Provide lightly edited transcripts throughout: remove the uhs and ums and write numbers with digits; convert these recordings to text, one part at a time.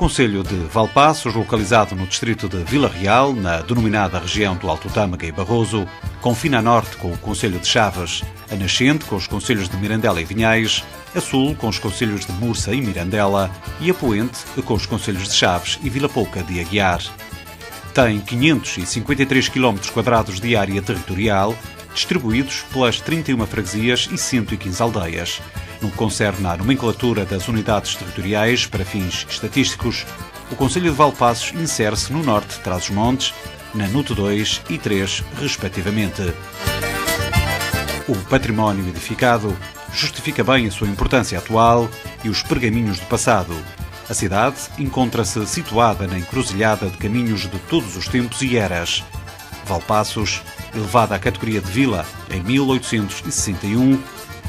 concelho de Valpaços, localizado no distrito de Vila Real, na denominada região do Alto Tâmega e Barroso, confina a norte com o concelho de Chaves, a nascente com os concelhos de Mirandela e Vinhais, a sul com os concelhos de Mursa e Mirandela e a poente com os concelhos de Chaves e Vila Pouca de Aguiar. Tem 553 km² de área territorial, distribuídos pelas 31 freguesias e 115 aldeias. No que concerne à nomenclatura das unidades territoriais para fins estatísticos, o concelho de Valpaços insere-se no norte de Trás-os-Montes, na NUT 2 e 3, respectivamente. O património edificado justifica bem a sua importância atual e os pergaminhos do passado. A cidade encontra-se situada na encruzilhada de caminhos de todos os tempos e eras. Valpaços, elevada à categoria de vila em 1861,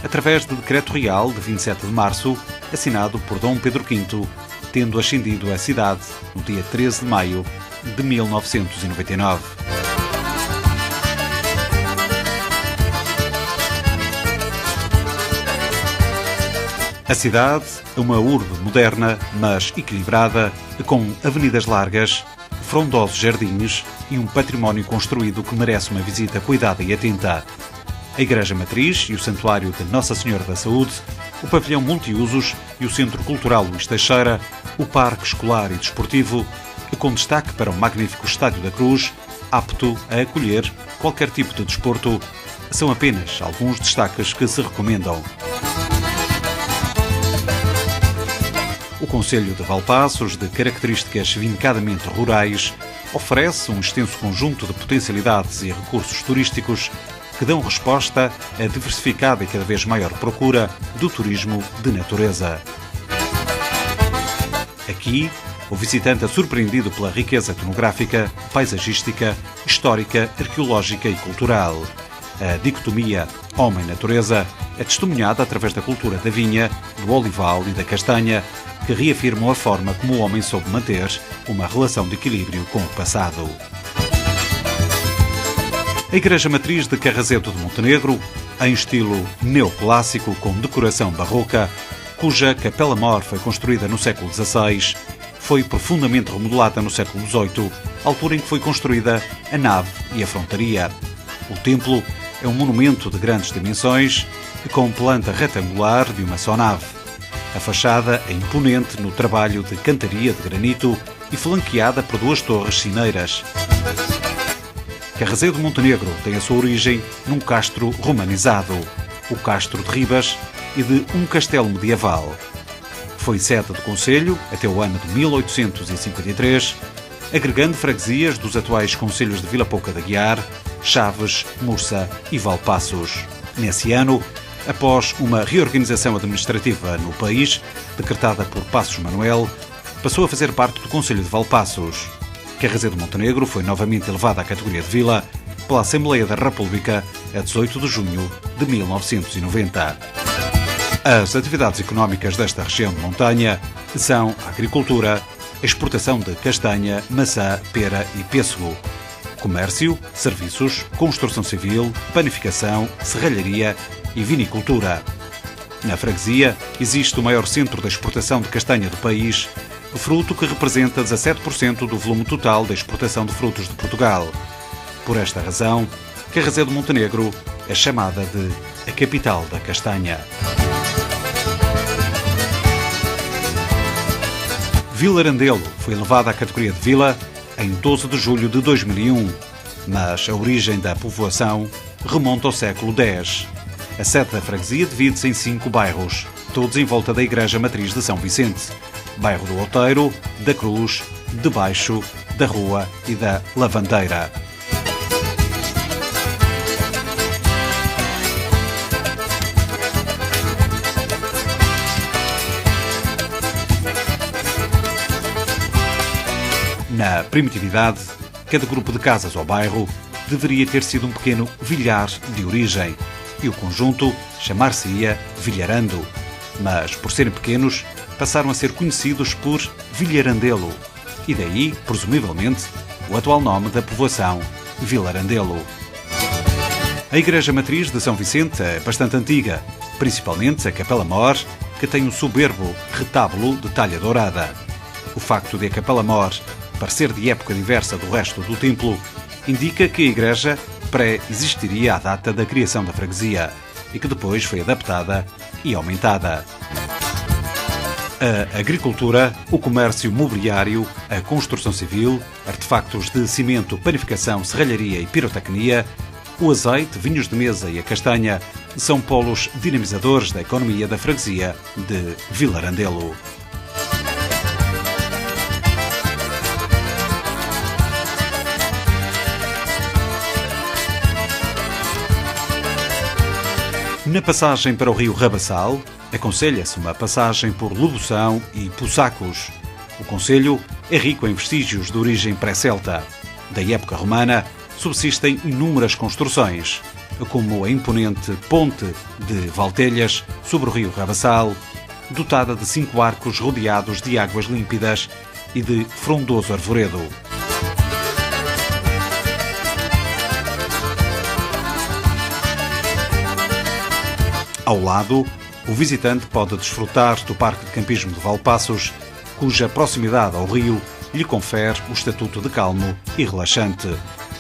através de decreto real de 27 de março, assinado por Dom Pedro V, tendo ascendido a cidade no dia 13 de maio de 1999. A cidade é uma urbe moderna, mas equilibrada, com avenidas largas, frondosos jardins e um património construído que merece uma visita cuidada e atenta. A Igreja Matriz e o Santuário de Nossa Senhora da Saúde, o pavilhão multiusos e o Centro Cultural Luís Teixeira, o Parque Escolar e Desportivo, com destaque para o magnífico Estádio da Cruz, apto a acolher qualquer tipo de desporto, são apenas alguns destaques que se recomendam. O concelho de Valpaços, de características vincadamente rurais, oferece um extenso conjunto de potencialidades e recursos turísticos que dão resposta à diversificada e cada vez maior procura do turismo de natureza. Aqui, o visitante é surpreendido pela riqueza etnográfica, paisagística, histórica, arqueológica e cultural. A dicotomia homem-natureza é testemunhada através da cultura da vinha, do olival e da castanha, que reafirmam a forma como o homem soube manter uma relação de equilíbrio com o passado. A Igreja Matriz de Carrazedo de Montenegro, em estilo neoclássico com decoração barroca, cuja capela-mor foi construída no século XVI, foi profundamente remodelada no século XVIII, altura em que foi construída a nave e a frontaria. O templo é um monumento de grandes dimensões, com planta retangular de uma só nave. A fachada é imponente no trabalho de cantaria de granito e flanqueada por duas torres sineiras. Carrazedo de Montenegro tem a sua origem num castro romanizado, o Castro de Ribas, e de um castelo medieval. Foi sede do concelho até o ano de 1853, agregando freguesias dos atuais concelhos de Vila Pouca de Aguiar, Chaves, Mursa e Valpaços. Nesse ano, após uma reorganização administrativa no país, decretada por Passos Manuel, passou a fazer parte do concelho de Valpaços. Carrazedo de Montenegro foi novamente elevada à categoria de vila pela Assembleia da República a 18 de junho de 1990. As atividades económicas desta região de montanha são a agricultura, a exportação de castanha, maçã, pera e pêssego, comércio, serviços, construção civil, panificação, serralharia e vinicultura. Na freguesia existe o maior centro de exportação de castanha do país, fruto que representa 17% do volume total da exportação de frutos de Portugal. Por esta razão, Carrazedo de Montenegro é chamada de a capital da castanha. Vilarandelo foi elevada à categoria de vila em 12 de julho de 2001, mas a origem da povoação remonta ao século X. A sede da freguesia divide-se em 5 bairros, todos em volta da Igreja Matriz de São Vicente: Bairro do Outeiro, da Cruz, de Baixo, da Rua e da Lavandeira. Na primitividade, cada grupo de casas ou bairro deveria ter sido um pequeno vilhar de origem, e o conjunto chamar-se-ia Vilharando, mas, por serem pequenos, passaram a ser conhecidos por Vilharandelo, e daí, presumivelmente, o atual nome da povoação, Vilarandelo. A Igreja Matriz de São Vicente é bastante antiga, principalmente a Capela-Mor, que tem um soberbo retábulo de talha dourada. O facto de a Capela Mor parecer de época diversa do resto do templo indica que a igreja pré-existiria à data da criação da freguesia e que depois foi adaptada e aumentada. A agricultura, o comércio mobiliário, a construção civil, artefactos de cimento, panificação, serralharia e pirotecnia, o azeite, vinhos de mesa e a castanha são polos dinamizadores da economia da freguesia de Vilarandelo. Na passagem para o rio Rabassal, aconselha-se uma passagem por Lobução e Poçacos. O concelho é rico em vestígios de origem pré-celta. Da época romana, subsistem inúmeras construções, como a imponente Ponte de Valtelhas sobre o rio Rabassal, dotada de 5 arcos rodeados de águas límpidas e de frondoso arvoredo. Ao lado, o visitante pode desfrutar do Parque de Campismo de Valpaços, cuja proximidade ao rio lhe confere o estatuto de calmo e relaxante,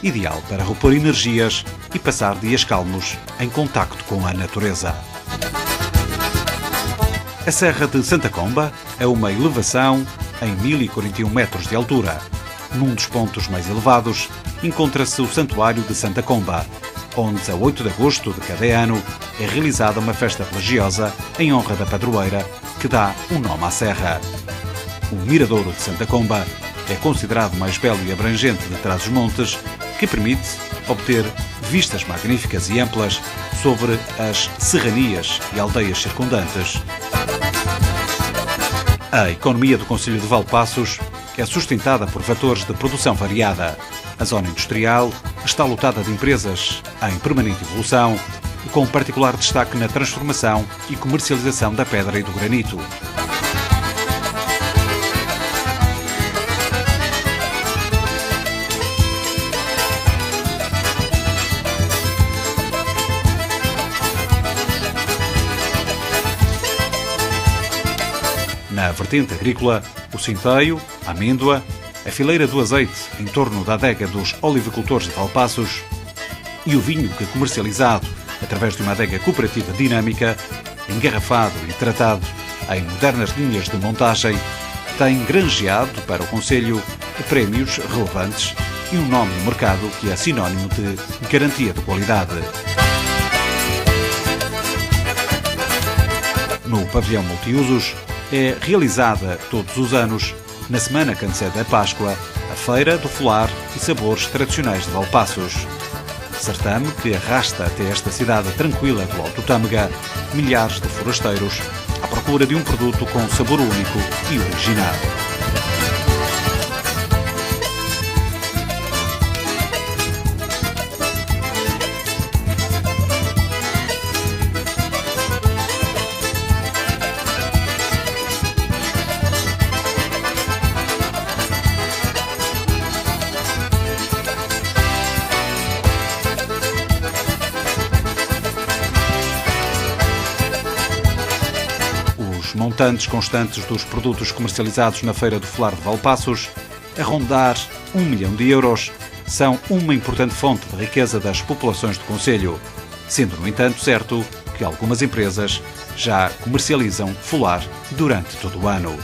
ideal para repor energias e passar dias calmos em contacto com a natureza. A Serra de Santa Comba é uma elevação em 1041 metros de altura. Num dos pontos mais elevados encontra-se o Santuário de Santa Comba, onde a 8 de agosto de cada ano é realizada uma festa religiosa em honra da padroeira, que dá o nome à serra. O Miradouro de Santa Comba é considerado o mais belo e abrangente de Trás-os-Montes, que permite obter vistas magníficas e amplas sobre as serranias e aldeias circundantes. A economia do concelho de Valpaços é sustentada por fatores de produção variada. A zona industrial está lotada de empresas em permanente evolução, com particular destaque na transformação e comercialização da pedra e do granito. Na vertente agrícola, o centeio, a amêndoa, a fileira do azeite em torno da adega dos olivicultores de Valpaços e o vinho que é comercializado através de uma adega cooperativa dinâmica, engarrafado e tratado em modernas linhas de montagem, tem granjeado para o concelho prémios relevantes e um nome no mercado que é sinónimo de garantia de qualidade. No pavilhão multiusos é realizada todos os anos, na semana que antecede a Páscoa, a Feira do Folar e Sabores Tradicionais de Valpaços. Certame que arrasta até esta cidade tranquila do Alto Tâmega milhares de forasteiros à procura de um produto com sabor único e original. Os montantes constantes dos produtos comercializados na Feira do Folar de Valpaços, a rondar 1 milhão de euros, são uma importante fonte de riqueza das populações do concelho, sendo, no entanto, certo que algumas empresas já comercializam folar durante todo o ano.